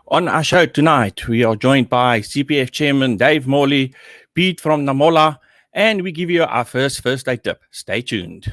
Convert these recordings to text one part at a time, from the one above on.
On our show tonight, we are joined by CPF Chairman Dave Morley, Pete from Namola, and we give you our first aid tip. Stay tuned.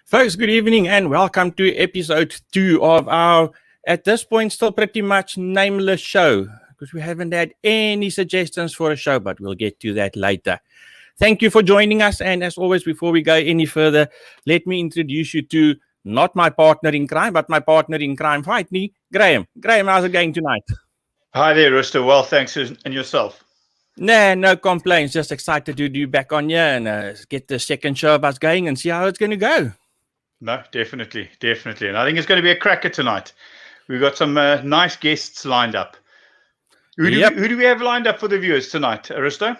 Folks, good evening and welcome to episode 2 of our, at this point, still pretty much nameless show, because we haven't had any suggestions for a show, but we'll get to that later. Thank you for joining us, and as always, before we go any further, let me introduce you to not my partner in crime, but my partner in crime fight me, Graham. Graham, how's it going tonight? Hi there, Risto. Well, thanks, and yourself? Nah, no complaints. Just excited to be back on here and get the second show of us going and see how it's going to go. No, definitely. And I think it's going to be a cracker tonight. We've got some nice guests lined up. Who do we have lined up for the viewers tonight, Risto?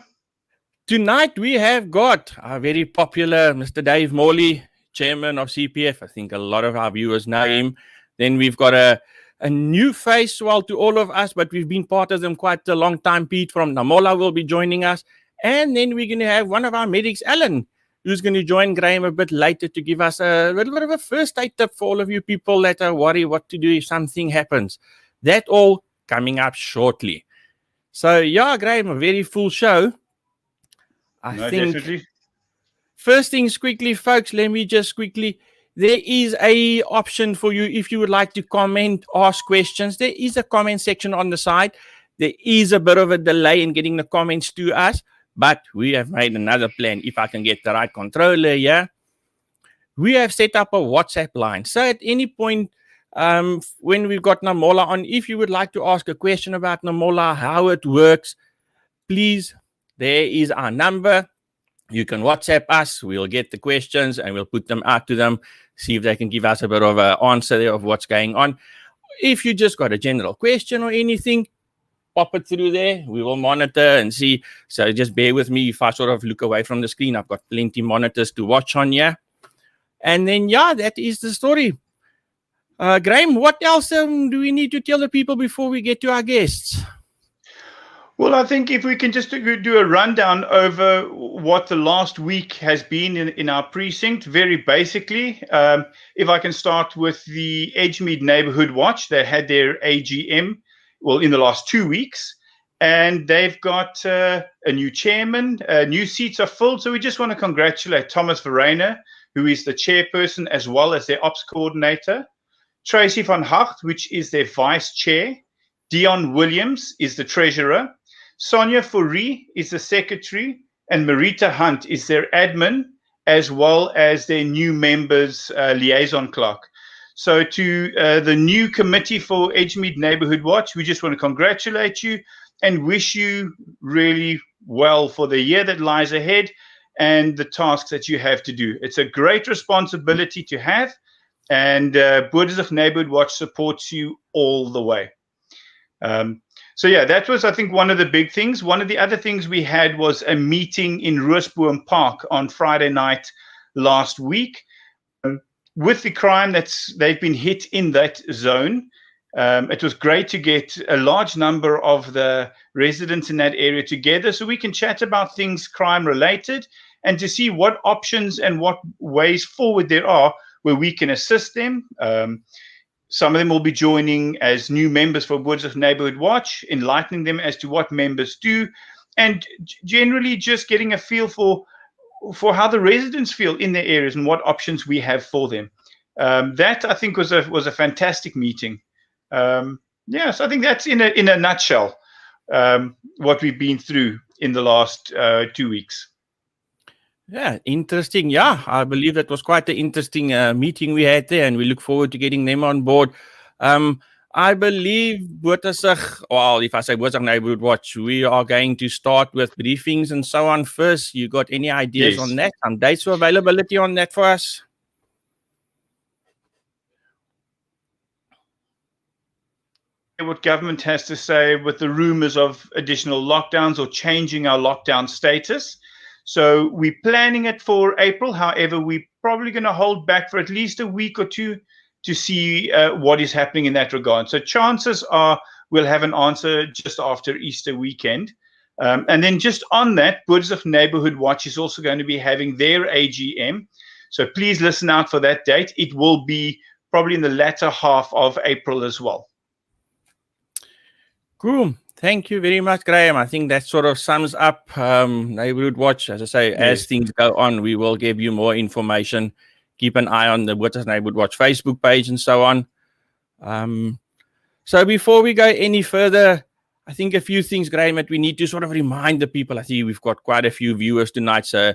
Tonight we have got our very popular Mr. Dave Morley, Chairman of CPF. I think a lot of our viewers know him. Then we've got a new face, well, to all of us, but we've been part of them quite a long time. Pete from Namola will be joining us. And then we're going to have one of our medics, Alan, who's going to join Graham a bit later to give us a little bit of a first aid tip for all of you people that are worried what to do if something happens. That all coming up shortly. So, yeah, Graham, a very full show. I think definitely. First things quickly, folks, let me just quickly, there is a option for you if you would like to comment, ask questions. There is a comment section on the side. There is a bit of a delay in getting the comments to us, but we have made another plan. If I can get the right controller here, we have set up a WhatsApp line. So at any point when we've got Namola on, if you would like to ask a question about Namola, how it works, please, there is our number. You can WhatsApp us. We'll get the questions and we'll put them out to them, see if they can give us a bit of an answer there of what's going on. If you just got a general question or anything, pop it through there. We will monitor and see. So just bear with me if I sort of look away from the screen. I've got plenty monitors to watch on here. And then, yeah, that is the story. Graham, what else do we need to tell the people before we get to our guests? Well, I think if we can just do a rundown over what the last week has been in our precinct, very basically. If I can start with the Edgemead Neighbourhood Watch, they had their AGM, well, in the last 2 weeks, and they've got a new chairman, new seats are filled. So we just want to congratulate Thomas Verreina, who is the chairperson as well as their ops coordinator, Tracy van Hacht, which is their vice chair, Dion Williams is the treasurer, Sonia Fourie is the secretary, and Marita Hunt is their admin, as well as their new members liaison clerk. So to the new committee for Edgemead Neighbourhood Watch, we just want to congratulate you and wish you really well for the year that lies ahead and the tasks that you have to do. It's a great responsibility to have, and Boerdersig Neighbourhood Watch supports you all the way. So yeah, that was, I think, one of the big things. One of the other things we had was a meeting in Roosboom Park on Friday night last week. With the crime they've been hit in that zone, it was great to get a large number of the residents in that area together so we can chat about things crime related and to see what options and what ways forward there are where we can assist them. Some of them will be joining as new members for Botsig Neighborhood Watch, enlightening them as to what members do, and generally just getting a feel for how the residents feel in their areas and what options we have for them. That I think was a fantastic meeting. So I think that's in a nutshell what we've been through in the last 2 weeks. Yeah, interesting. Yeah, I believe that was quite an interesting meeting we had there, and we look forward to getting them on board. I believe Botsig, well, if I say Botsig Neighborhood Watch, we are going to start with briefings and so on first. You got any ideas on that? Some dates for availability on that for us? What government has to say with the rumors of additional lockdowns or changing our lockdown status. So we're planning it for April. However, we're probably going to hold back for at least a week or two to see what is happening in that regard. So chances are we'll have an answer just after Easter weekend. And then just on that, Botsig Neighborhood Watch is also going to be having their AGM. So please listen out for that date. It will be probably in the latter half of April as well. Cool. Thank you very much, Graham. I think that sort of sums up Neighborhood Watch. As I say, as things go on, we will give you more information. Keep an eye on the Botsig Neighborhood Watch Facebook page and so on. So before we go any further, I think a few things, Graham, that we need to sort of remind the people. I see we've got quite a few viewers tonight. So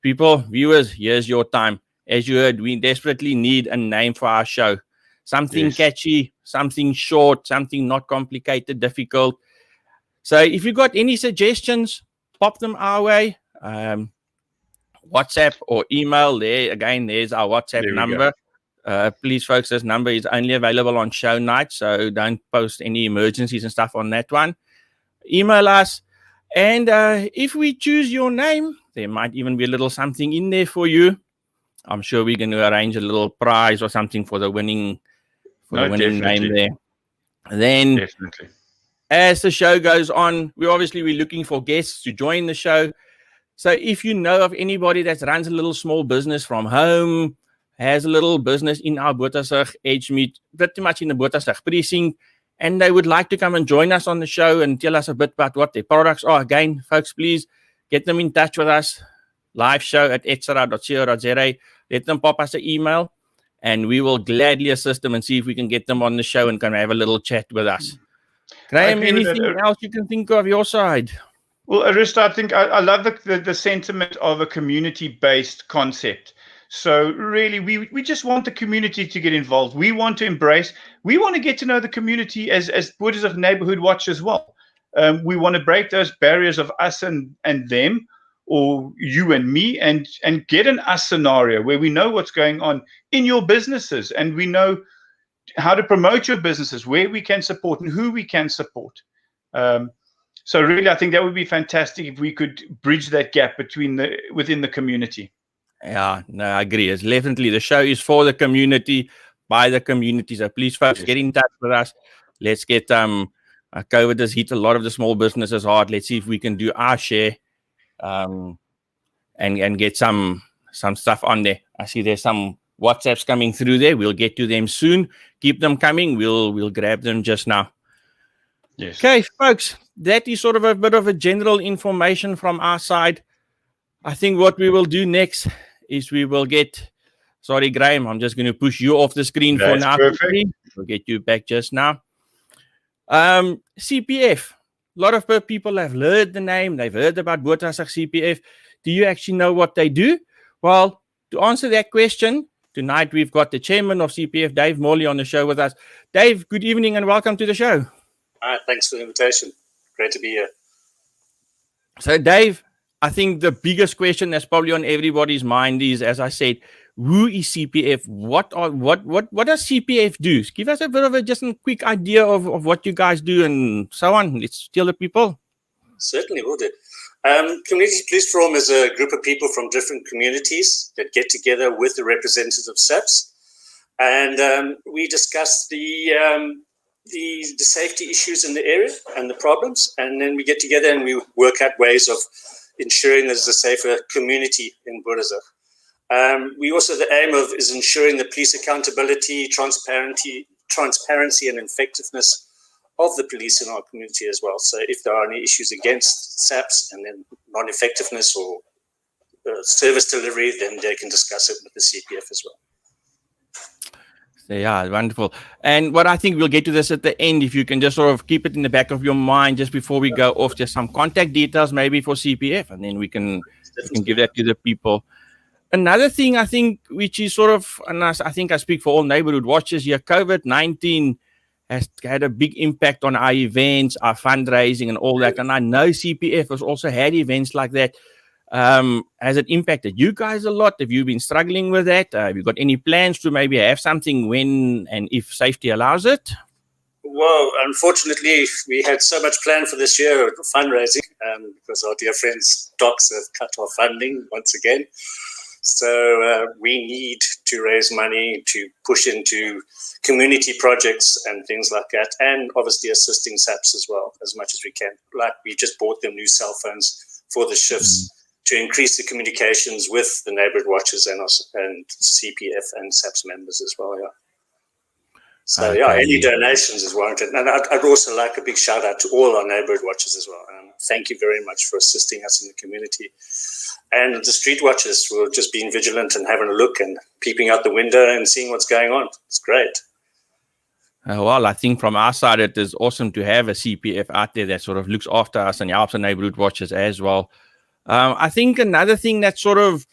viewers, here's your time. As you heard, we desperately need a name for our show. Something catchy, something short, something not complicated, difficult. So if you got any suggestions, pop them our way. WhatsApp or email. There again, there's our WhatsApp number. Please, folks, this number is only available on show night, so don't post any emergencies and stuff on that one. Email us, and if we choose your name, there might even be a little something in there for you. I'm sure we're going to arrange a little prize or something for the winning name there. Then, as the show goes on, we're looking for guests to join the show. So if you know of anybody that runs a little small business from home, has a little business in our Botsig Edgemead, pretty much in the Botsig precinct, and they would like to come and join us on the show and tell us a bit about what their products are, again, folks, please get them in touch with us. Live show at etc.co.za. Let them pop us an email, and we will gladly assist them and see if we can get them on the show and can have a little chat with us. Graham, anything else you can think of your side? Well, Arista, I think I love the sentiment of a community-based concept. So really, we just want the community to get involved. We want to embrace. We want to get to know the community as Botsig Neighborhood Watch as well. We want to break those barriers of us and them, or you and me, and get an us scenario where we know what's going on in your businesses, and we know how to promote your businesses, where we can support and who we can support. So really, I think that would be fantastic if we could bridge that gap within the community. Yeah, no, I agree. It's definitely, the show is for the community, by the community. So please, folks, get in touch with us. Let's get COVID has hit a lot of the small businesses hard. Let's see if we can do our share and get some stuff on there. I see there's some WhatsApps coming through there. We'll get to them soon. Keep them coming. We'll grab them just now. Yes. Okay, folks, that is sort of a bit of a general information from our side. I think what we will do next is we will get, sorry, Graham, I'm just going to push you off the screen for now. Perfect. We'll get you back just now. CPF. A lot of people have heard the name. They've heard about Botsig CPF. Do you actually know what they do? Well, to answer that question, tonight we've got the chairman of CPF, Dave Morley, on the show with us. Dave, good evening and welcome to the show. Hi, thanks for the invitation. Great to be here. So, Dave, I think the biggest question that's probably on everybody's mind is, as I said, who is CPF? What does CPF do? Give us a bit of just a quick idea of what you guys do and so on. Let's tell the people. Certainly will do. Community Police Forum is a group of people from different communities that get together with the representatives of SAPS, and we discuss the safety issues in the area and the problems, and then we get together and we work out ways of ensuring there's a safer community in Botsig. We also, the aim of is ensuring the police accountability, transparency, transparency and effectiveness of the police in our community as well. So if there are any issues against SAPS and then non-effectiveness or service delivery, then they can discuss it with the CPF as well. Yeah, wonderful. And what I think we'll get to this at the end, if you can just sort of keep it in the back of your mind just before we go off, just some contact details maybe for CPF, and then we can give that to the people. Another thing I think, which is sort of, and I think I speak for all neighborhood watchers here, COVID-19 has had a big impact on our events, our fundraising and all that. And I know CPF has also had events like that. Has it impacted you guys a lot? Have you been struggling with that? Have you got any plans to maybe have something when and if safety allows it? Well, unfortunately, we had so much planned for this year fundraising because our dear friends docs have cut our funding once again. So we need to raise money to push into community projects and things like that, and obviously assisting SAPS as well as much as we can. Like we just bought them new cell phones for the shifts to increase the communications with the neighborhood watchers and us and CPF and SAPS members as well. Yeah. So any donations is warranted, and I'd also like a big shout out to all our neighborhood watchers as well. Thank you very much for assisting us in the community. And the street watchers will just being vigilant and having a look and peeping out the window and seeing what's going on. It's great. Well, I think from our side, it is awesome to have a CPF out there that sort of looks after us and helps the neighborhood watchers as well. I think another thing that sort of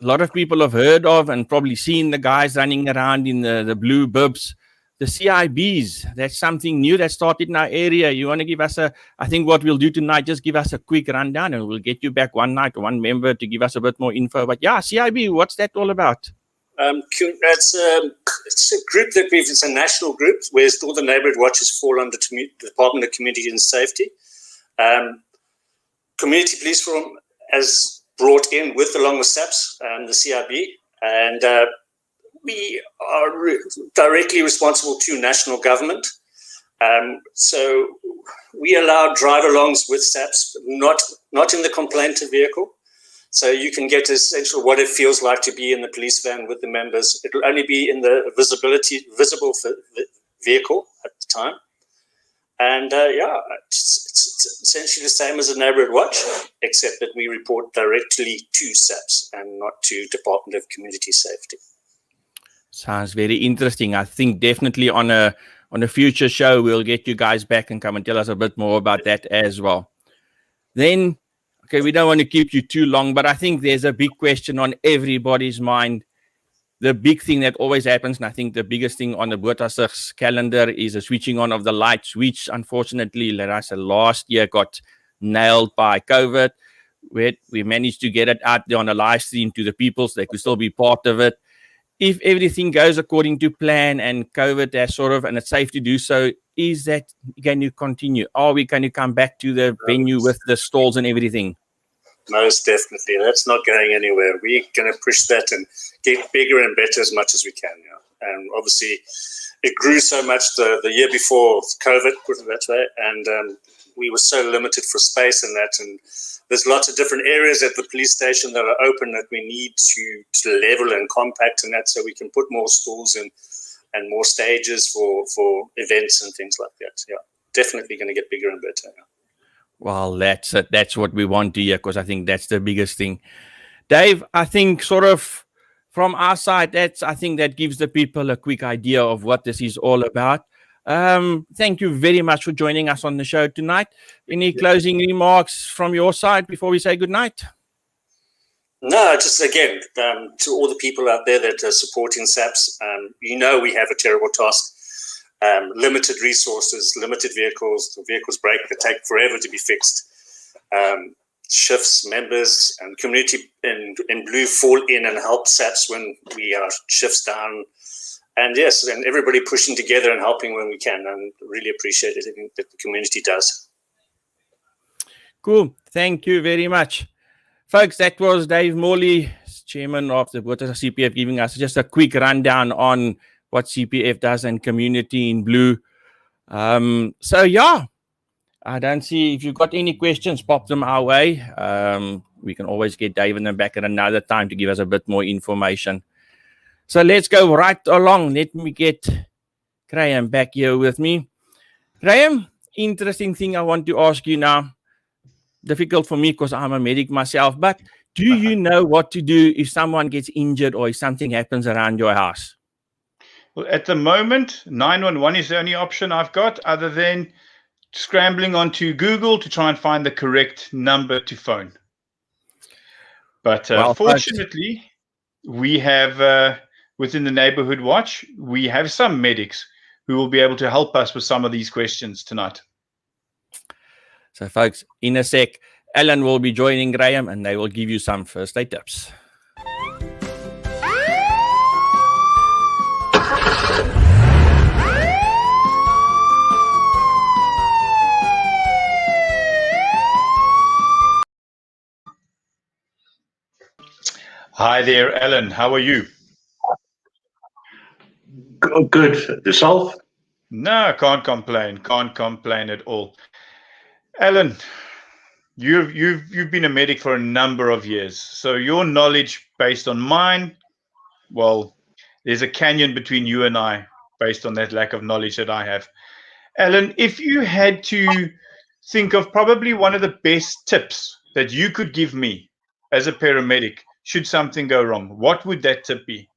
a lot of people have heard of and probably seen the guys running around in the blue bibs, the CIBs. That's something new that started in our area. You want to give us I think what we'll do tonight, just give us a quick rundown and we'll get you back one night, one member to give us a bit more info. But yeah, CIB, what's that all about? It's a group that it's a national group where all the neighborhood watchers fall under the Department of Community and Safety. Community Police Forum has brought in along with SAPS the CIB, and we are directly responsible to national government. So we allow drive-alongs with SAPS, not in the complainant vehicle. So you can get essentially what it feels like to be in the police van with the members. It will only be in the visible vehicle at the time. And it's essentially the same as a neighborhood watch, except that we report directly to SAPS and not to Department of Community Safety. Sounds very interesting. I think definitely on a future show, we'll get you guys back and come and tell us a bit more about that as well. Then, okay, we don't want to keep you too long, but I think there's a big question on everybody's mind. The big thing that always happens, and I think the biggest thing on the Botha's calendar is a switching on of the lights, which unfortunately, like I said, last year got nailed by COVID. We managed to get it out there on a live stream to the people so they could still be part of it. If everything goes according to plan and COVID has and it's safe to do so, is that going to continue? Are we going to come back to the venue with the stalls and everything? Most definitely. That's not going anywhere. We're going to push that and get bigger and better as much as we can. Yeah. And obviously, it grew so much the year before COVID, put it that way, and we were so limited for space and that. And there's lots of different areas at the police station that are open that we need to level and compact and that, so we can put more stalls in and more stages for events and things like that. Yeah, definitely going to get bigger and better. Yeah. Well, that's it. That's what we want to hear, because I think that's the biggest thing. Dave, I think from our side, I think that gives the people a quick idea of what this is all about. Thank you very much for joining us on the show tonight. Any closing remarks from your side before we say goodnight? No, just again, to all the people out there that are supporting SAPS, we have a terrible task. Limited resources, limited vehicles. The vehicles break, they take forever to be fixed. Shifts, members, and community in blue fall in and help SAPS when we are shifts down. And yes, and everybody pushing together and helping when we can. And really appreciate everything that the community does. Cool. Thank you very much. Folks, that was Dave Morley, Chairman of the Botha CPF, giving us just a quick rundown on what CPF does and Community in Blue. I don't see, if you've got any questions, pop them our way. We can always get Dave and them back at another time to give us a bit more information. So let's go right along. Let me get Graham back here with me. Graham, interesting thing I want to ask you now. Difficult for me because I'm a medic myself, but do you know what to do if someone gets injured or if something happens around your house? Well, at the moment, 911 is the only option I've got, other than scrambling onto Google to try and find the correct number to phone. But fortunately, we have, within the Neighborhood Watch, we have some medics who will be able to help us with some of these questions tonight. So, folks, in a sec, Alan will be joining Graham and they will give you some first aid tips. Hi there, Alan. How are you? Good. Yourself? No, can't complain. Can't complain at all. Alan, you've been a medic for a number of years, so your knowledge based on mine, well, there's a canyon between you and I based on that lack of knowledge that I have. Alan, if you had to think of probably one of the best tips that you could give me as a paramedic, should something go wrong, what would that tip be?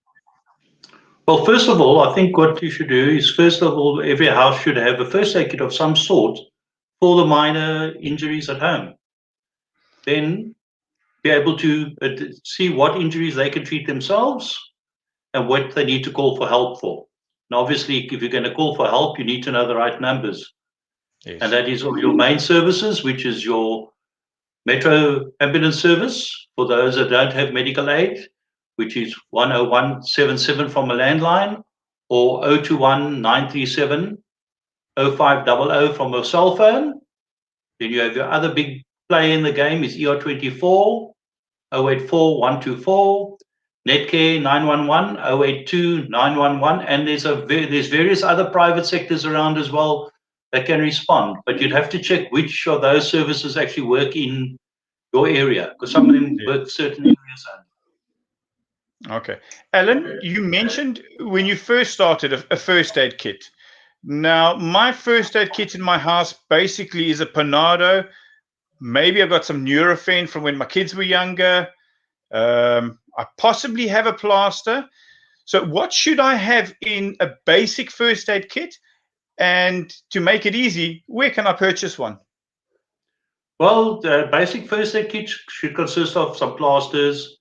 Well, first of all, I think what you should do is, first of all, every house should have a first aid kit of some sort for the minor injuries at home. Then be able to see what injuries they can treat themselves and what they need to call for help for. And obviously, if you're going to call for help, you need to know the right numbers. Yes. And that is your main services, which is your Metro Ambulance Service for those that don't have medical aid, which is 10177 from a landline, or 021 937 0500 from a cell phone. Then you have your other big play in the game is ER24 084 124, Netcare 911 082 911, and there's various other private sectors around as well that can respond. But you'd have to check which of those services actually work in your area, because some of them work certain areas only. Okay. Alan, you mentioned when you first started a first aid kit. Now, my first aid kit in my house basically is a Panado. Maybe I've got some Nurofen from when my kids were younger. I possibly have a plaster. So what should I have in a basic first aid kit? And to make it easy, where can I purchase one? Well, the basic first aid kit should consist of some plasters,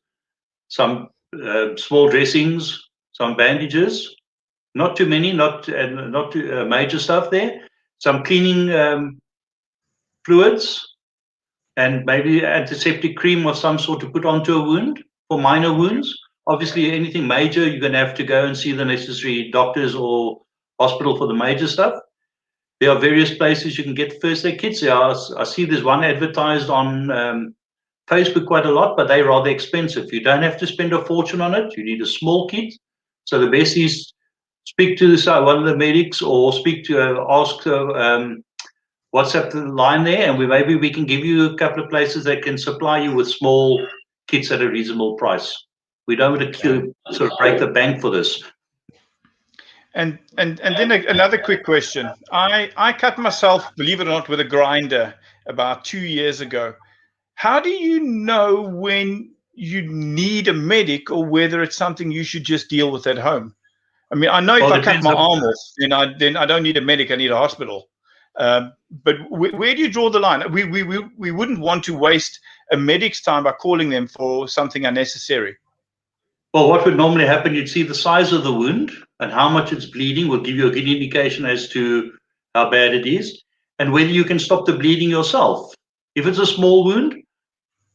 some small dressings, some bandages, not too many, not too major stuff there, some cleaning fluids, and maybe antiseptic cream or some sort to put onto a wound for minor wounds. Obviously, anything major, you're going to have to go and see the necessary doctors or hospital for the major stuff. There are various places you can get first aid kits. I see there's one advertised on Facebook quite a lot, but they're rather expensive. You don't have to spend a fortune on it. You need a small kit. So the best is speak to one of the medics or ask WhatsApp the line there, and maybe we can give you a couple of places that can supply you with small kits at a reasonable price. We don't want to sort of break the bank for this. And then another quick question. I cut myself, believe it or not, with a grinder about 2 years ago. How do you know when you need a medic or whether it's something you should just deal with at home? I mean, I know if I cut my arm off, then I don't need a medic, I need a hospital. But where do you draw the line? We wouldn't want to waste a medic's time by calling them for something unnecessary. Well, what would normally happen, you'd see the size of the wound and how much it's bleeding will give you a good indication as to how bad it is and whether you can stop the bleeding yourself. If it's a small wound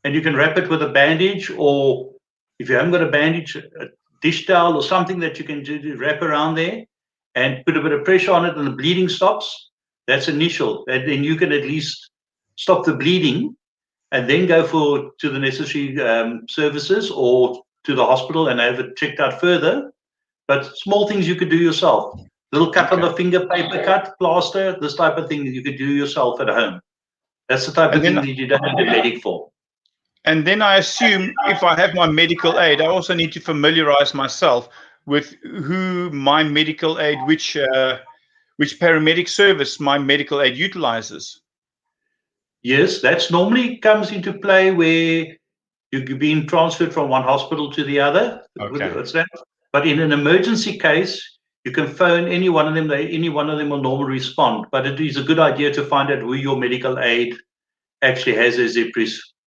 and you can wrap it with a bandage, or if you haven't got a bandage, a dish towel or something that you can do to wrap around there and put a bit of pressure on it and the bleeding stops, that's initial. And then you can at least stop the bleeding and then go to the necessary services or to the hospital and have it checked out further. But small things you could do yourself. Little cut on the finger, paper cut, plaster, this type of thing that you could do yourself at home. That's the type of thing that you don't need a medic for. And then I assume if I have my medical aid, I also need to familiarize myself with who my medical aid, which which paramedic service my medical aid utilizes? Yes, that's normally comes into play where you're being transferred from one hospital to the other. Okay. What's that? But in an emergency case, you can phone any one of them. Any one of them will normally respond. But it is a good idea to find out who your medical aid actually has as their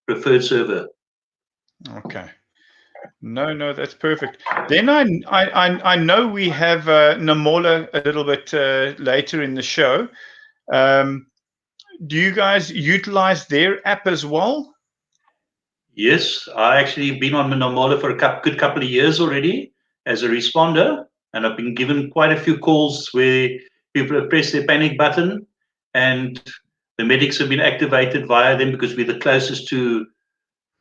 preferred server. Okay. No, that's perfect. Then I know we have Namola a little bit later in the show. Do you guys utilize their app as well? Yes, I actually been on Namola for a good couple of years already as a responder, and I've been given quite a few calls where people have pressed their panic button and the medics have been activated via them because we're the closest to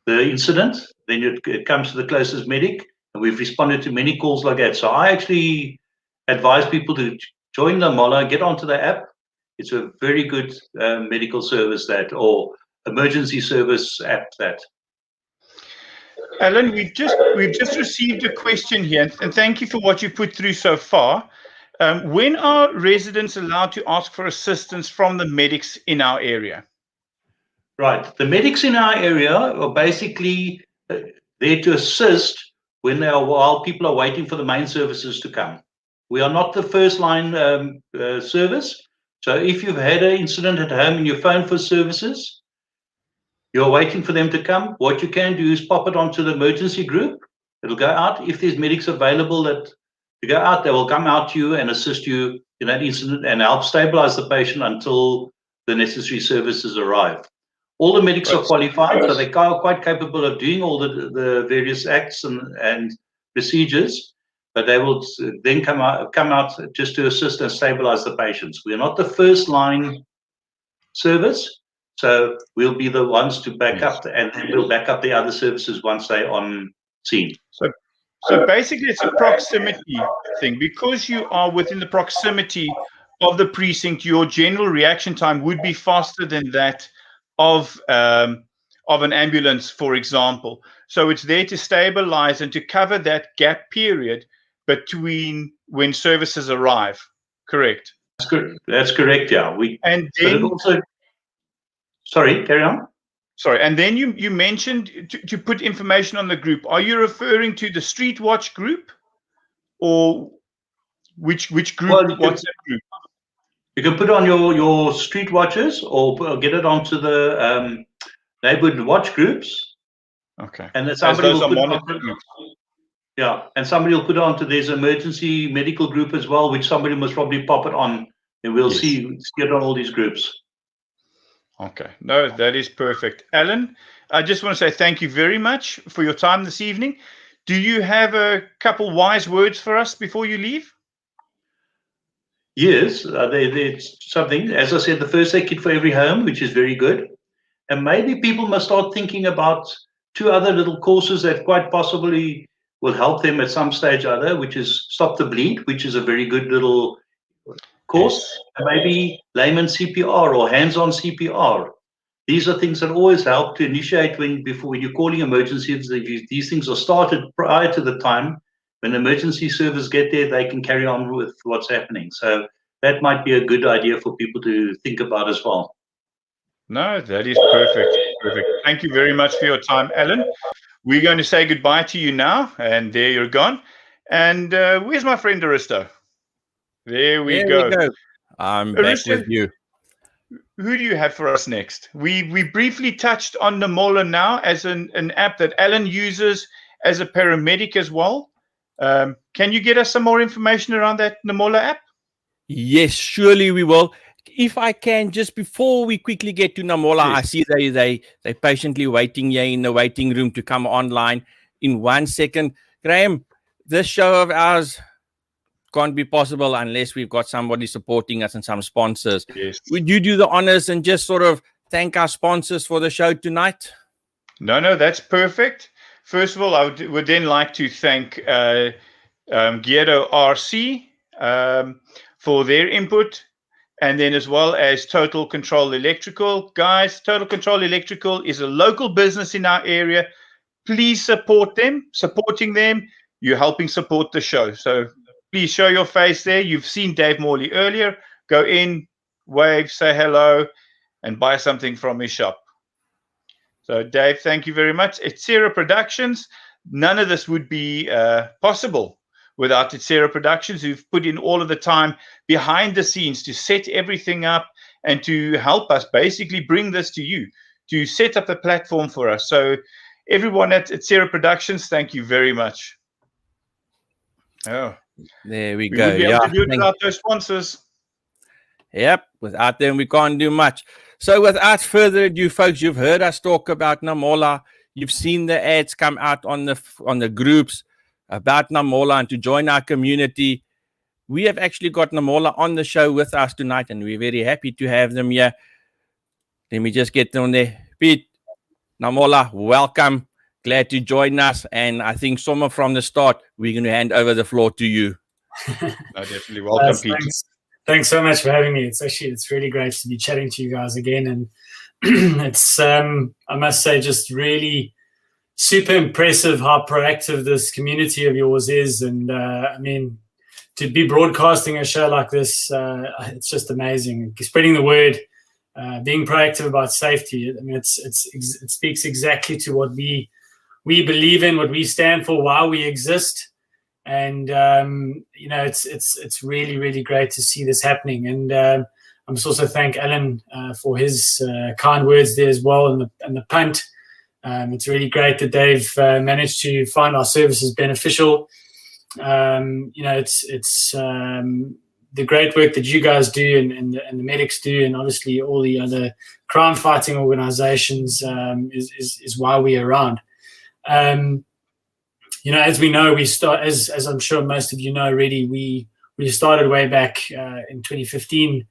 the incident. Then it comes to the closest medic, and we've responded to many calls like that. So I actually advise people to join Namola, get onto the app. It's a very good medical service or emergency service app that. Alan, we've just received a question here, and thank you for what you put through so far. When are residents allowed to ask for assistance from the medics in our area? Right. The medics in our area are basically there to assist while people are waiting for the main services to come. We are not the first line service. So if you've had an incident at home and you phone for services, you're waiting for them to come. What you can do is pop it onto the emergency group. It'll go out. If there's medics available that to go out, they will come out to you and assist you in that incident and help stabilize the patient until the necessary services arrive. All the medics are qualified, so they are quite capable of doing all the various acts and procedures, but they will then come out just to assist and stabilize the patients. We are not the first line service, so we'll be the ones to back up, and then we'll back up the other services once they're on scene. So basically, it's a proximity thing. Because you are within the proximity of the precinct, your general reaction time would be faster than that of an ambulance, for example. So it's there to stabilize and to cover that gap period between when services arrive. Correct. That's correct. Yeah. And then sorry, carry on. Sorry, and then you mentioned to put information on the group. Are you referring to the Street Watch group, or which group? Well, WhatsApp group? You can put on your Street Watches or get it onto the neighborhood watch groups. Okay. And then somebody will put monitored groups. Yeah, and somebody will put it onto this emergency medical group as well, which somebody must probably pop it on, and we'll see it on all these groups. Okay, no, that is perfect. Alan, I just want to say thank you very much for your time this evening. Do you have a couple wise words for us before you leave? Yes, there's something. As I said, the first aid kit for every home, which is very good. And maybe people must start thinking about 2 other little courses that quite possibly will help them at some stage or other, which is Stop the Bleed, which is a very good little course, and maybe layman CPR or hands-on CPR. These are things that always help to initiate when you're calling emergencies. These things are started prior to the time when emergency services get there, they can carry on with what's happening. So that might be a good idea for people to think about as well. No, that is perfect. Perfect. Thank you very much for your time, Alan. We're going to say goodbye to you now, and there you're gone. And where's my friend Aristo? There we go. I'm Aristo, back with you. Who do you have for us next? We briefly touched on Namola now as an app that Alan uses as a paramedic as well. Can you get us some more information around that Namola app? Yes, surely we will. If I can, just before we quickly get to Namola, I see they patiently waiting here in the waiting room to come online in 1 second. Graham, this show of ours can't be possible unless we've got somebody supporting us and some sponsors. Yes. Would you do the honors and just sort of thank our sponsors for the show tonight? No, that's perfect. First of all, I would then like to thank Guido RC for their input, and then as well as Total Control Electrical. Guys, Total Control Electrical is a local business in our area. Please support them. Supporting them, you're helping support the show. So please show your face there. You've seen Dave Morley earlier. go in, wave, say hello, and buy something from his shop. So, Dave, thank you very much. Etsera Productions. None of this would be possible without Etsera Productions, who've put in all of the time behind the scenes to set everything up and to help us basically bring this to you, to set up a platform for us. So, everyone at Etsera Productions, thank you very much. Oh, there we we go. would be able to do it without those sponsors. Yep, without them we can't do much. So without further ado, folks, you've heard us talk about Namola. You've seen the ads come out on the groups about Namola and to join our community. We have actually got Namola on the show with us tonight, and we're very happy to have them here. Let me just get on there. Pete, Namola, welcome. Glad to join us. And I think somewhere from the start, we're going to hand over the floor to you. No, definitely. Welcome, Pete. Thanks so much for having me. It's really great to be chatting to you guys again. And it's, I must say, just really super impressive how proactive this community of yours is. And I mean, to be broadcasting a show like this, it's just amazing. Spreading the word, being proactive about safety. I mean, it speaks exactly to what we believe in, what we stand for, why we exist. And you know, it's really, really great to see this happening. And I must also thank Alan for his kind words there as well, and the punt. It's really great that they've managed to find our services beneficial. You know, it's the great work that you guys do and the medics do, and obviously all the other crime fighting organizations is why we're around. You know, as we know, we start, as I'm sure most of you know already, we started way back in 2015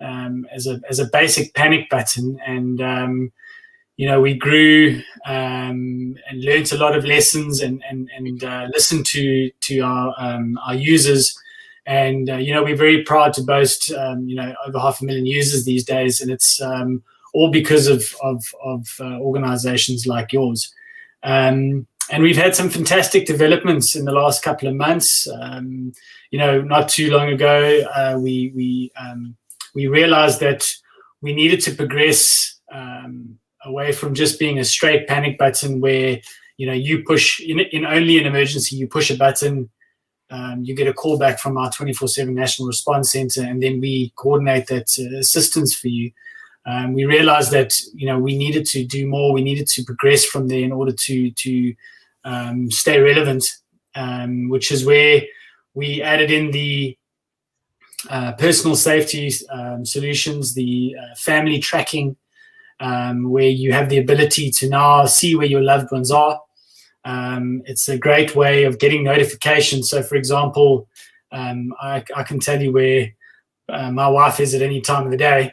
as a basic panic button, and you know, we grew and learned a lot of lessons and listened to our users, and you know, we're very proud to boast you know, over 500,000 users these days, and it's all because of organizations like yours. And we've had some fantastic developments in the last couple of months. You know, not too long ago, we realized that we needed to progress away from just being a straight panic button where, you know, you push in only an emergency, you push a button, you get a call back from our 24/7 National Response Center, and then we coordinate that assistance for you. We realized that, you know, we needed to do more. We needed to progress from there in order to stay relevant, which is where we added in the personal safety solutions, the family tracking, where you have the ability to now see where your loved ones are. It's a great way of getting notifications. So, for example, I can tell you where my wife is at any time of the day,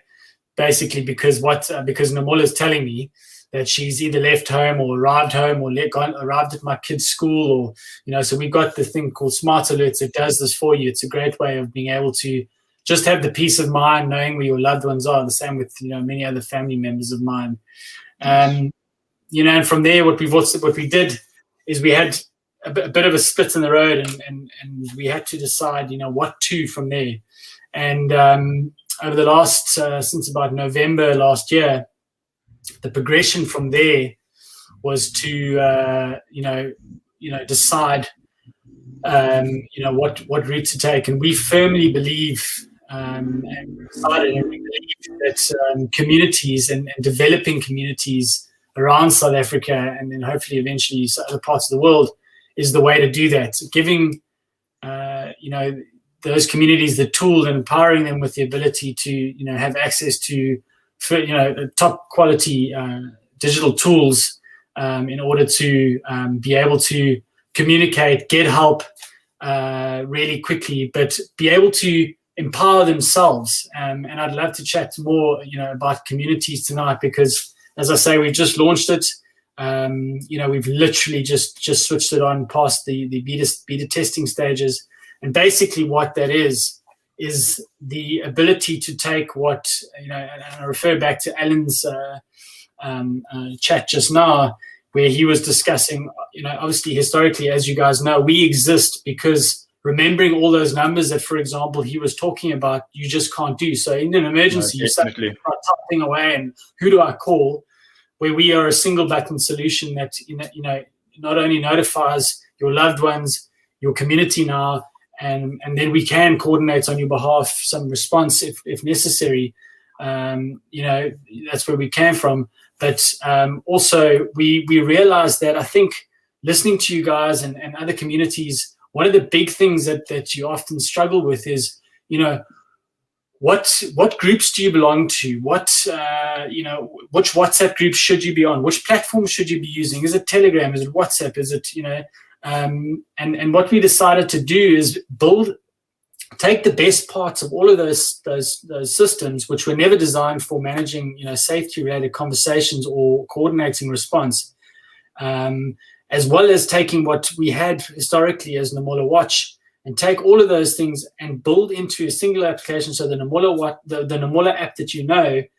basically because Namola is telling me that she's either left home or arrived home or arrived at my kid's school, or, you know, so we've got the thing called Smart Alerts. It does this for you. It's a great way of being able to just have the peace of mind knowing where your loved ones are. The same with, you know, many other family members of mine. You know, and from there, what we did is we had a bit of a split in the road, and we had to decide, you know, what to from there. And over the last since about November last year, the progression from there was to you know decide you know what route to take, and we firmly believe and decided, and we believe that communities and developing communities around South Africa, and then hopefully eventually other parts of the world, is the way to do that. Giving you know, those communities the tool and empowering them with the ability to, you know, have access to, you know, top quality digital tools in order to be able to communicate, get help really quickly, but be able to empower themselves. And I'd love to chat more, you know, about communities tonight, because, as I say, we just launched it. You know, we've literally just switched it on past the beta testing stages. And basically what that is the ability to take what, you know, and I refer back to Alan's chat just now, where he was discussing, you know, obviously historically, as you guys know, we exist because remembering all those numbers that, for example, he was talking about, you just can't do. So in an emergency, you start typing away, and who do I call? Where we are a single button solution that not only notifies your loved ones, your community now, and then we can coordinate on your behalf some response if necessary. That's where we came from. But also we realized that, I think, listening to you guys and other communities, one of the big things that you often struggle with is, what groups do you belong to? Which WhatsApp groups should you be on? Which platform should you be using? Is it Telegram? Is it WhatsApp? Is it, and what we decided to do is take the best parts of all of those systems, which were never designed for managing, safety-related conversations or coordinating response, as well as taking what we had historically as Namola Watch, and take all of those things and build into a single application. So the Namola app that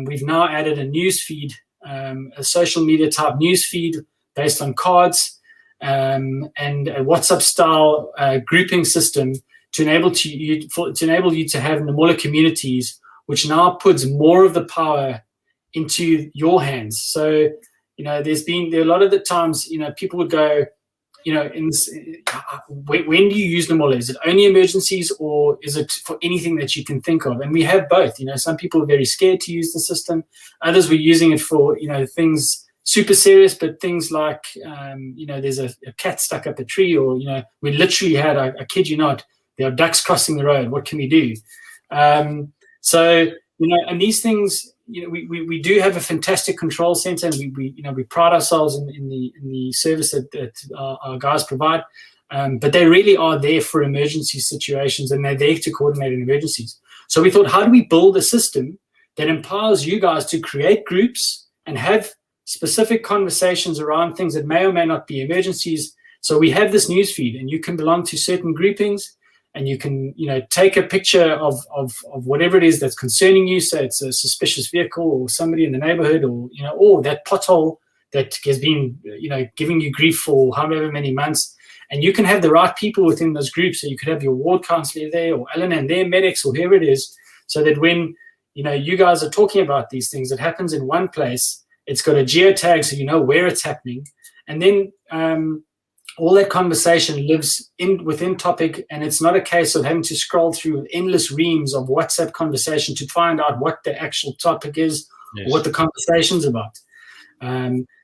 we've now added a news feed, a social media type news feed based on cards, and a WhatsApp style grouping system to enable you to have Namola communities, which now puts more of the power into your hands. So, there are a lot of the times, people would go, when do you use Namola? Is it only emergencies, or is it for anything that you can think of? And we have both. Some people are very scared to use the system. Others were using it for, things super serious, but things like, there's a cat stuck up a tree, or, we literally had, I kid you not, there are ducks crossing the road. What can we do? And these things, we do have a fantastic control center, and we pride ourselves in the service that our guys provide. But they really are there for emergency situations, and they're there to coordinate in emergencies. So we thought, how do we build a system that empowers you guys to create groups and have specific conversations around things that may or may not be emergencies? So we have this news feed, and you can belong to certain groupings, and you can, take a picture of whatever it is that's concerning you. So it's a suspicious vehicle, or somebody in the neighborhood, or that pothole that has been, giving you grief for however many months. And you can have the right people within those groups. So you could have your ward counselor there, or Alan and their medics, or whoever it is, so that when, you guys are talking about these things, it happens in one place. It's got a geotag, so you know where it's happening. And then, all that conversation lives within topic, and it's not a case of having to scroll through endless reams of WhatsApp conversation to find out what the actual topic is, yes, or what the conversation's about.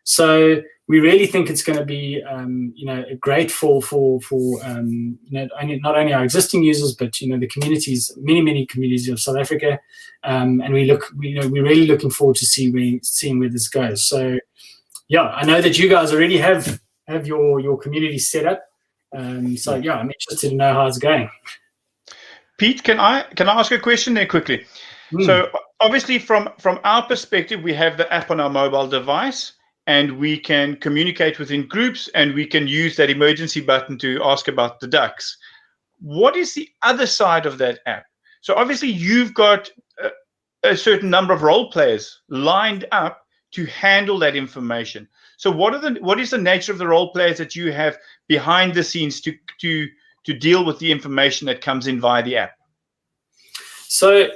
So we really think it's going to be, great for not only our existing users, but the communities, many communities of South Africa, and we're really looking forward to seeing where this goes. So, yeah, I know that you guys already have your community set up. So yeah, I'm interested to know how it's going. Pete, can I ask a question there quickly? So obviously from our perspective, we have the app on our mobile device, and we can communicate within groups, and we can use that emergency button to ask about the ducks. What is the other side of that app? So obviously you've got a certain number of role players lined up to handle that information. So what is the nature of the role players that you have behind the scenes to deal with the information that comes in via the app? So,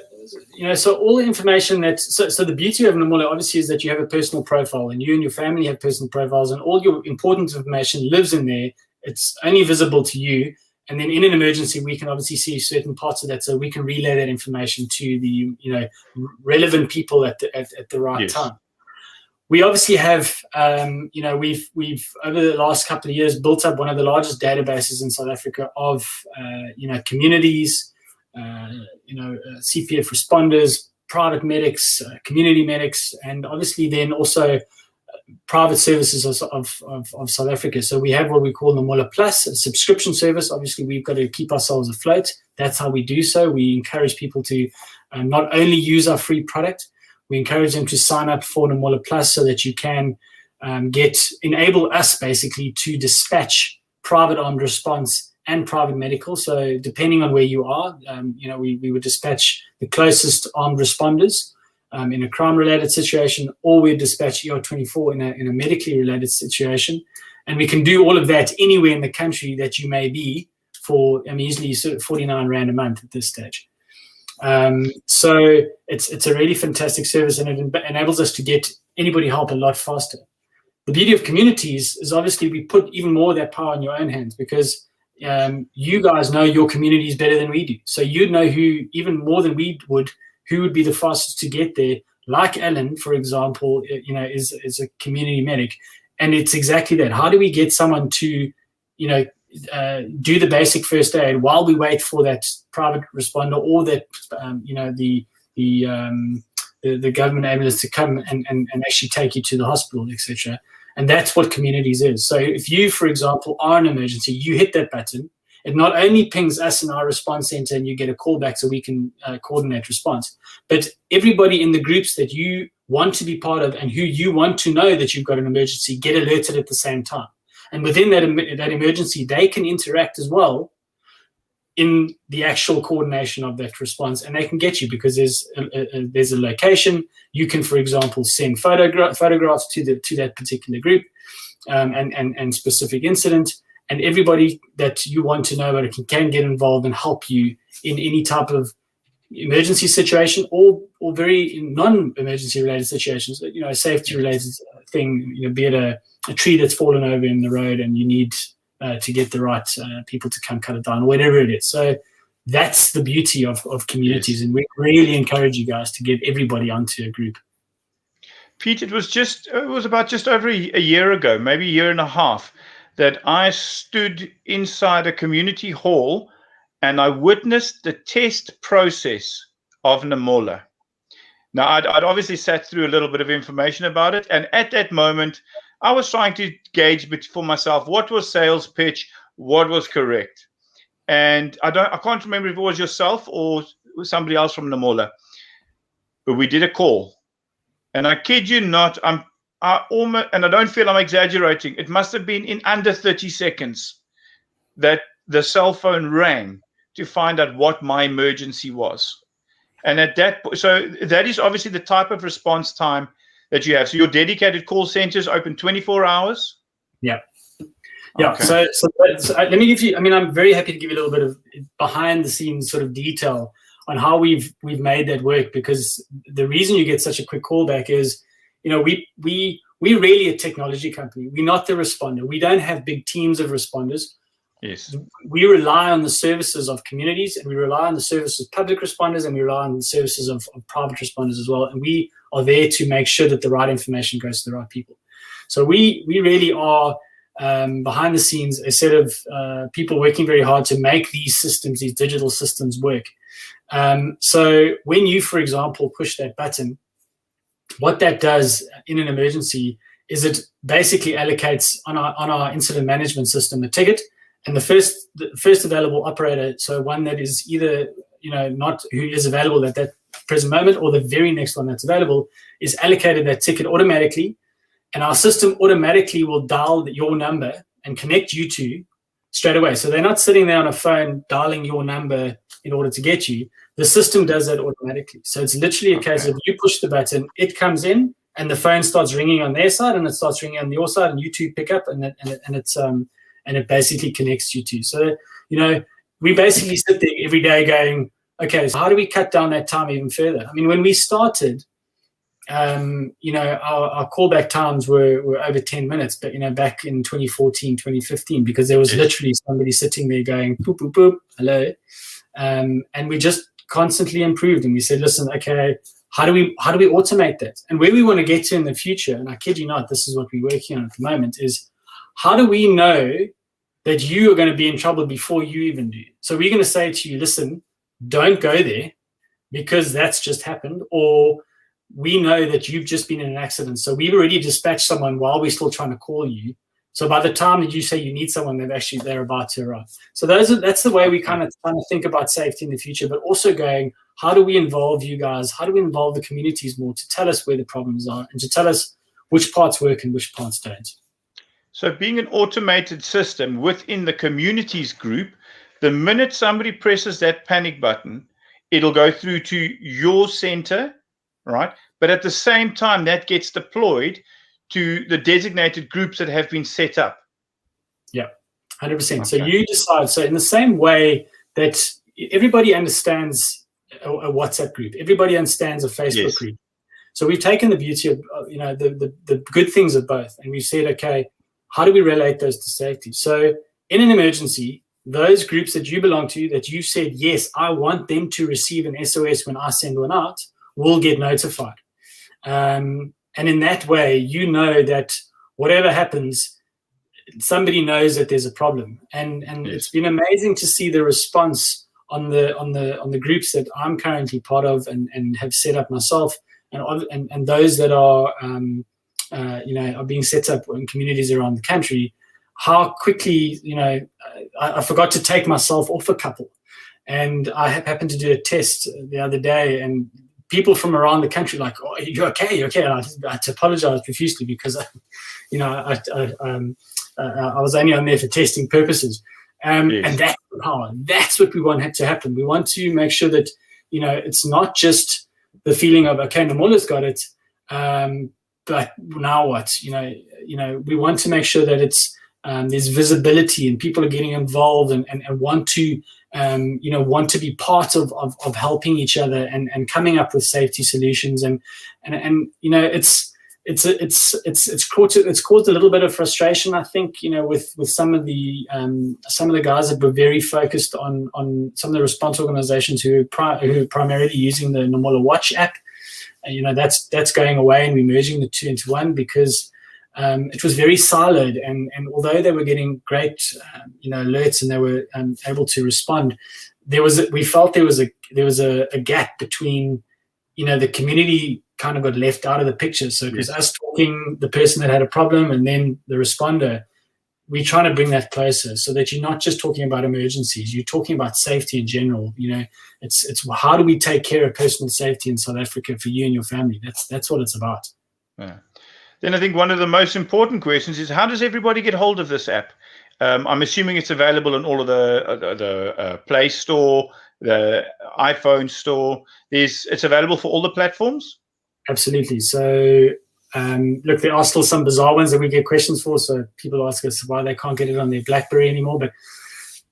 so all the information so the beauty of Namola obviously is that you have a personal profile, and you and your family have personal profiles, and all your important information lives in there. It's only visible to you. And then in an emergency, we can obviously see certain parts of that, so we can relay that information to the relevant people at the right time. We obviously have, we've over the last couple of years built up one of the largest databases in South Africa of, communities, CPF responders, private medics, community medics, and obviously then also private services of South Africa. So we have what we call Namola Plus, a subscription service. Obviously, we've got to keep ourselves afloat. That's how we do so. We encourage people to not only use our free product, we encourage them to sign up for Namola Plus so that you can enable us basically to dispatch private armed response and private medical. So depending on where you are, we would dispatch the closest armed responders in a crime-related situation, or we dispatch ER24 in a medically related situation. And we can do all of that anywhere in the country that you may be for easily sort of 49 Rand a month at this stage. So it's a really fantastic service, and it enables us to get anybody help a lot faster. The beauty of communities is obviously we put even more of that power in your own hands, because you guys know your communities better than we do. So you know who, even more than we would, who would be the fastest to get there. Like Alan, for example, is a community medic, and it's exactly that. How do we get someone to, do the basic first aid while we wait for that private responder or that, the government ambulance to come and actually take you to the hospital, etc. And that's what communities is. So if you, for example, are in an emergency, you hit that button, it not only pings us in our response center and you get a call back so we can coordinate response, but everybody in the groups that you want to be part of and who you want to know that you've got an emergency get alerted at the same time. And within that emergency, they can interact as well in the actual coordination of that response, and they can get you because there's a location. You can, for example, send photographs to that particular group and specific incident, and everybody that you want to know about it can get involved and help you in any type of emergency situation or very non-emergency related situations, a safety related thing, be it a tree that's fallen over in the road and you need to get the right people to come cut it down, whatever it is. So that's the beauty of communities, and we really encourage you guys to get everybody onto a group. Pete, it was about just over a year ago, maybe a year and a half, that I stood inside a community hall and I witnessed the test process of Namola. Now, I'd obviously sat through a little bit of information about it, and at that moment, I was trying to gauge for myself what was sales pitch, what was correct. And I can't remember if it was yourself or somebody else from Namola, but we did a call. And I kid you not, I don't feel I'm exaggerating, it must have been in under 30 seconds that the cell phone rang to find out what my emergency was. And so that is obviously the type of response time that you have. So your dedicated call centers open 24 hours? Yeah. Okay. So let me give you, I'm very happy to give you a little bit of behind the scenes sort of detail on how we've made that work, because the reason you get such a quick callback is, we're really a technology company. We're not the responder. We don't have big teams of responders. Yes. We rely on the services of communities, and we rely on the services of public responders, and we rely on the services of private responders as well. And we are there to make sure that the right information goes to the right people. So we really are behind the scenes a set of people working very hard to make these systems, these digital systems work. So when you, for example, push that button, what that does in an emergency is it basically allocates on our incident management system a ticket, and the first available operator, so one that is either not who is available at that present moment or the very next one that's available, is allocated that ticket automatically, and our system automatically will dial your number and connect you to straight away. So they're not sitting there on a phone dialing your number in order to get you. The system does that automatically. So it's literally a case of you push the button, it comes in, and the phone starts ringing on their side, and it starts ringing on your side, and you two pick up, and it basically connects you to. So we basically sit there every day going, okay, so how do we cut down that time even further? When we started, our callback times were over 10 minutes, but back in 2014, 2015, because there was literally somebody sitting there going, boop, boop, boop, hello. And we just constantly improved, and we said, listen, okay, how do we automate that? And where we want to get to in the future, and I kid you not, this is what we're working on at the moment, is how do we know that you are going to be in trouble before you even do? So we're going to say to you, listen, don't go there because that's just happened, or we know that you've just been in an accident. So we've already dispatched someone while we're still trying to call you. So by the time that you say you need someone, they're about to arrive. So that's the way we kind of think about safety in the future, but also going, how do we involve you guys? How do we involve the communities more to tell us where the problems are and to tell us which parts work and which parts don't? So being an automated system within the communities group, the minute somebody presses that panic button, it'll go through to your center, right? But at the same time, that gets deployed to the designated groups that have been set up. Yeah. 100%. So you decide. So in the same way that everybody understands a WhatsApp group, everybody understands a Facebook group. So we've taken the beauty of, the good things of both, and we've said, okay, how do we relate those to safety? So in an emergency, those groups that you belong to, that you said, yes, I want them to receive an SOS when I send one out, will get notified. And in that way, you know that whatever happens, somebody knows that there's a problem. And it's been amazing to see the response on the groups that I'm currently part of and have set up myself, and those that are are being set up in communities around the country. How quickly, I forgot to take myself off a couple, and I happened to do a test the other day, and people from around the country like, "Oh, you're okay, you're okay." And I had to apologize profusely because, I was only on there for testing purposes. And that's the power. That's what we want to happen. We want to make sure that, it's not just the feeling of, okay, Nomola's got it, but now what? We want to make sure that it's there's visibility and people are getting involved and want to be part of helping each other and coming up with safety solutions and it's caused a little bit of frustration, I think, with some of the guys that were very focused on some of the response organizations who are primarily using the Nomola Watch app. That's going away, and we're merging the two into one because it was very siloed, and although they were getting great alerts and they were able to respond, we felt there was a gap between the community kind of got left out of the picture. So because us talking the person that had a problem and then the responder, we're trying to bring that closer so that you're not just talking about emergencies, you're talking about safety in general. It's how do we take care of personal safety in South Africa for you and your family? That's what it's about. Yeah. Then I think one of the most important questions is, how does everybody get hold of this app? I'm assuming it's available in all of the Play Store, the iPhone store. It's available for all the platforms? Absolutely. So, look, there are still some bizarre ones that we get questions for. So people ask us why they can't get it on their BlackBerry anymore, but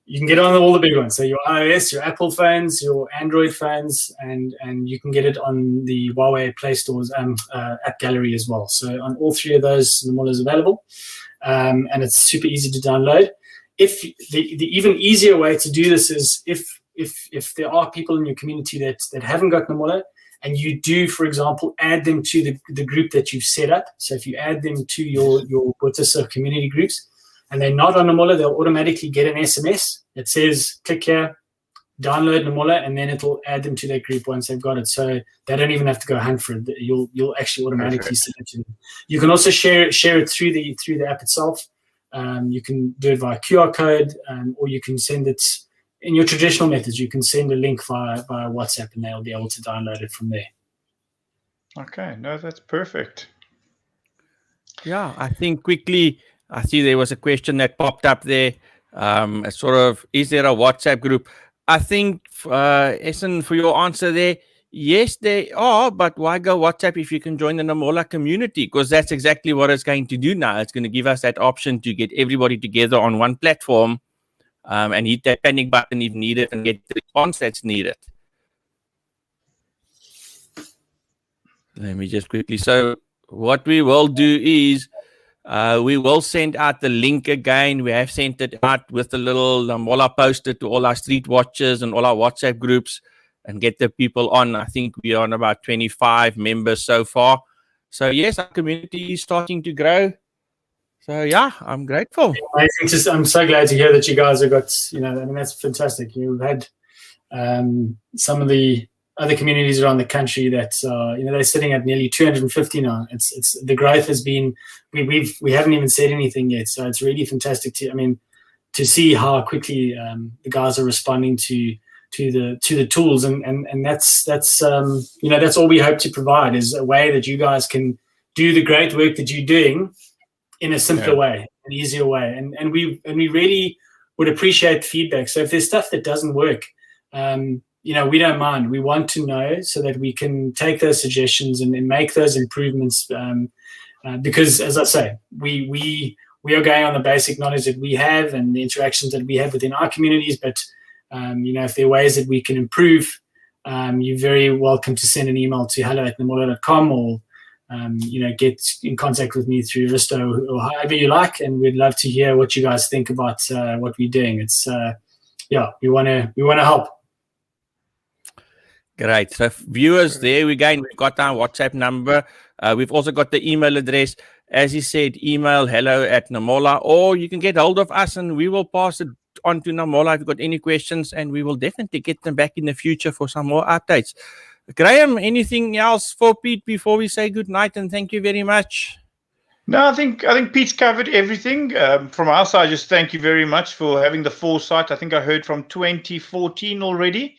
you can get it on all the big ones. So your iOS, your Apple phones, your Android phones, and you can get it on the Huawei Play Store's app gallery as well. So on all three of those, Nomola is available, and it's super easy to download. If the even easier way to do this is if there are people in your community that haven't got Nomola, and you do, for example, add them to the group that you've set up. So if you add them to your Botasa community groups, and they're not on Nomola, they'll automatically get an SMS that says, click here, download Nomola, and then it'll add them to their group once they've got it. So they don't even have to go hunt for it. You'll actually automatically send it to them. You can also share it through the app itself. You can do it via QR code, or you can send it in your traditional methods. You can send a link via WhatsApp, and they'll be able to download it from there. Okay, no, that's perfect. Yeah, I think quickly, I see there was a question that popped up there. Sort of, is there a WhatsApp group? I think, Essen, for your answer there, yes, they are, but why go WhatsApp if you can join the Nomola community? Because that's exactly what it's going to do now. It's going to give us that option to get everybody together on one platform, and hit that panic button if needed and get the response that's needed. Let me just quickly. So what we will do is we will send out the link again. We have sent it out with a little Nomola poster to all our street watchers and all our WhatsApp groups and get the people on. I think we are on about 25 members so far. So yes, our community is starting to grow. So yeah, I'm grateful. I'm so glad to hear that you guys have got, that's fantastic. You've had some of the other communities around the country that they're sitting at nearly 250 now. It's the growth has been, we haven't even said anything yet. So it's really fantastic to see how quickly the guys are responding to the tools, and that's all we hope to provide, is a way that you guys can do the great work that you're doing in a simpler way, an easier way. And we really would appreciate feedback. So if there's stuff that doesn't work, we don't mind. We want to know so that we can take those suggestions and make those improvements. Because as I say, we we are going on the basic knowledge that we have and the interactions that we have within our communities. But if there are ways that we can improve, you're very welcome to send an email to hello@namola.com or get in contact with me through Risto or however you like, and we'd love to hear what you guys think about what we're doing. It's we want to help. Great. So viewers, there we go. We've got our WhatsApp number. We've also got the email address. As he said, email hello@namola, or you can get hold of us and we will pass it on to Namola if you've got any questions, and we will definitely get them back in the future for some more updates. Graham, anything else for Pete before we say good night and thank you very much? No, I think Pete's covered everything. From our side, just thank you very much for having the foresight. I think I heard from 2014 already.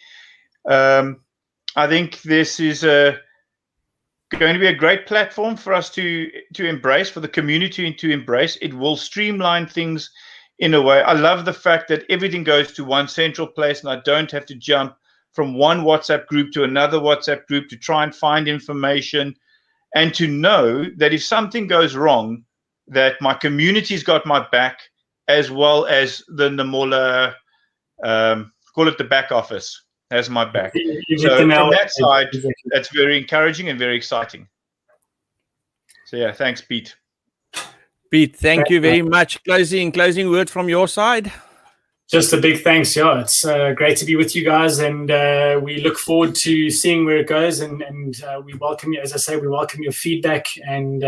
I think this is going to be a great platform for us to embrace, for the community to embrace. It will streamline things in a way. I love the fact that everything goes to one central place and I don't have to jump from one WhatsApp group to another WhatsApp group to try and find information, and to know that if something goes wrong, that my community's got my back, as well as the Namola, call it the back office, has my back. So from that side, that's very encouraging and very exciting. So yeah, thanks, Pete. Pete, thank you very much. Closing word from your side. Just a big thanks. Yeah, it's great to be with you guys, and we look forward to seeing where it goes. And we welcome you, as I say, we welcome your feedback. And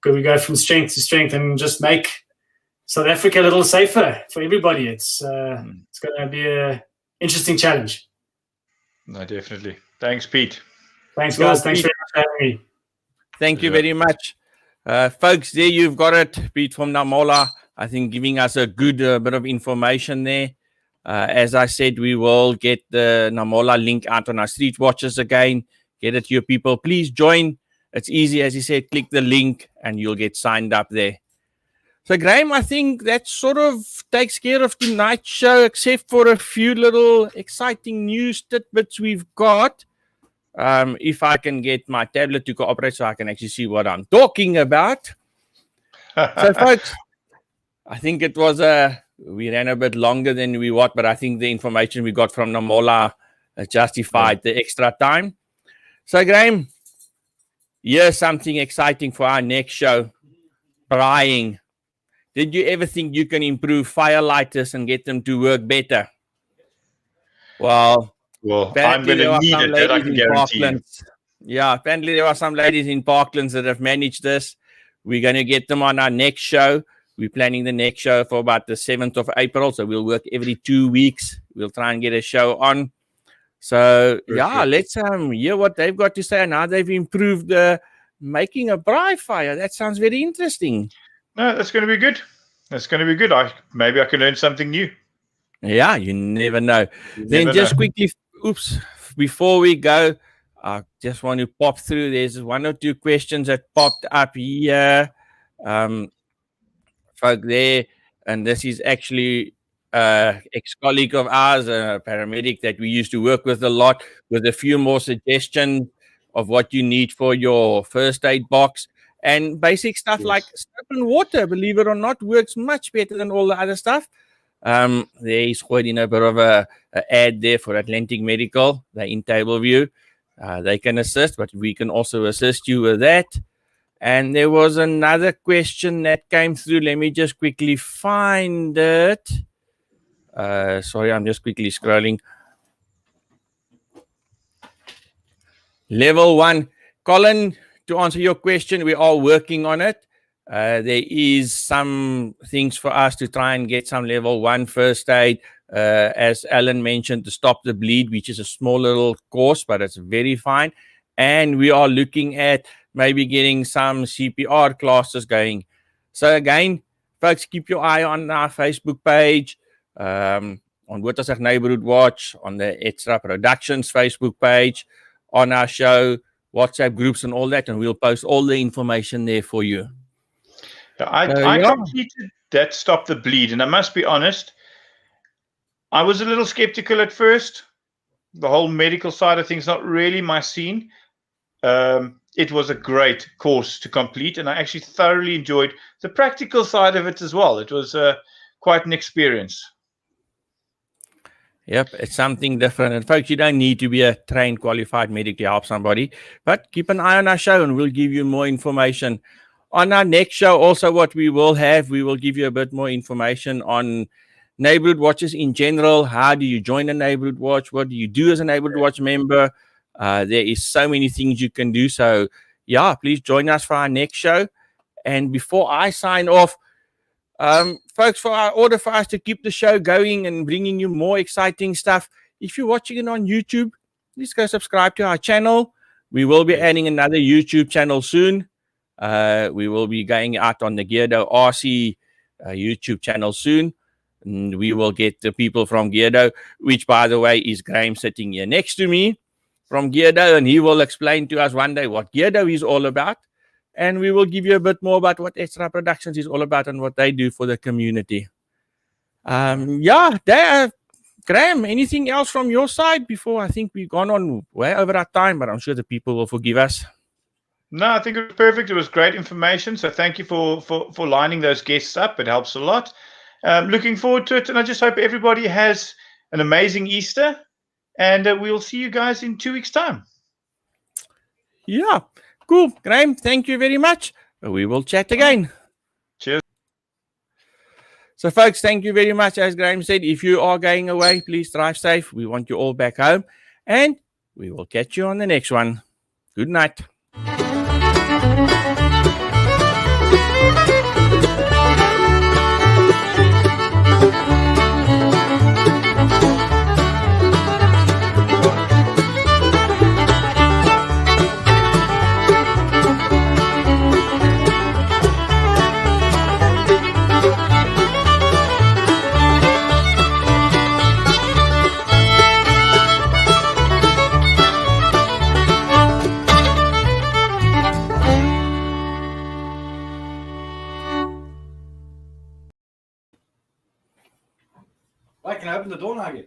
we go from strength to strength and just make South Africa a little safer for everybody. It's going to be an interesting challenge. No, definitely. Thanks, Pete. Thanks, guys. Thanks very much for having me. Thank you very much. Folks, there you've got it. Pete from Namola, I think, giving us a good bit of information there. As I said, we will get the Namola link out on our Street Watchers again. Get it to your people. Please join. It's easy, as he said. Click the link and you'll get signed up there. So, Graham, I think that sort of takes care of tonight's show, except for a few little exciting news tidbits we've got. If I can get my tablet to cooperate so I can actually see what I'm talking about. So, folks, I think it was we ran a bit longer than we want, but I think the information we got from Namola justified the extra time. So, Graham, here's something exciting for our next show. Prying. Did you ever think you can improve firelighters and get them to work better? Well, I'm going to need it, that I can guarantee you. Yeah, apparently there are some ladies in Parklands that have managed this. We're going to get them on our next show. We're planning the next show for about the 7th of April. So we'll work every 2 weeks. We'll try and get a show on. So, let's hear what they've got to say and how they've improved making a braai fire. That sounds very interesting. No, that's going to be good. That's going to be good. Maybe I can learn something new. Yeah, you never know. Quickly, before we go, I just want to pop through. There's 1 or 2 questions that popped up here. Folk there, and this is actually ex-colleague of ours, a paramedic that we used to work with a lot, with a few more suggestions of what you need for your first aid box. And basic stuff like soap and water, believe it or not, works much better than all the other stuff. There's quite a bit of a ad there for Atlantic Medical. They're in table view. They can assist, but we can also assist you with that. And there was another question that came through. Let me just quickly find it. Sorry, I'm just quickly scrolling. Level 1. Colin, to answer your question, we are working on it. There is some things for us to try and get some level 1 first aid. As Alan mentioned, to stop the bleed, which is a small little course, but it's very fine. And we are looking at maybe getting some CPR classes going. So again, folks, keep your eye on our Facebook page, on Witwatersrand Neighborhood Watch, on the Extra Productions Facebook page, on our show, WhatsApp groups and all that, and we'll post all the information there for you. I completed that Stop the Bleed, and I must be honest, I was a little skeptical at first. The whole medical side of things not really my scene. it was a great course to complete, and I actually thoroughly enjoyed the practical side of it as well. It was quite an experience. Yep, it's something different. And folks, you don't need to be a trained, qualified medic to help somebody, but keep an eye on our show and we'll give you more information. On our next show, also what we will give you a bit more information on neighborhood watches in general. How do you join a neighborhood watch? What do you do as a neighborhood watch member? There is so many things you can do. So yeah, please join us for our next show. And before I sign off, folks, for us to keep the show going and bringing you more exciting stuff, if you're watching it on YouTube, please go subscribe to our channel. We will be adding another YouTube channel soon. We will be going out on the Geardo RC YouTube channel soon. And we will get the people from Geardo, which, by the way, is Graham sitting here next to me from Geardo, and he will explain to us one day what Geardo is all about. And we will give you a bit more about what Extra Productions is all about and what they do for the community. Graham, anything else from your side before? I think we've gone on way over our time, but I'm sure the people will forgive us. No, I think it was perfect. It was great information. So thank you for lining those guests up. It helps a lot. Looking forward to it. And I just hope everybody has an amazing Easter. And we'll see you guys in 2 weeks' time. Yeah, cool. Graham, thank you very much. We will chat again. Cheers. So, folks, thank you very much. As Graham said, if you are going away, please drive safe. We want you all back home. And we will catch you on the next one. Good night. I can open the door now again.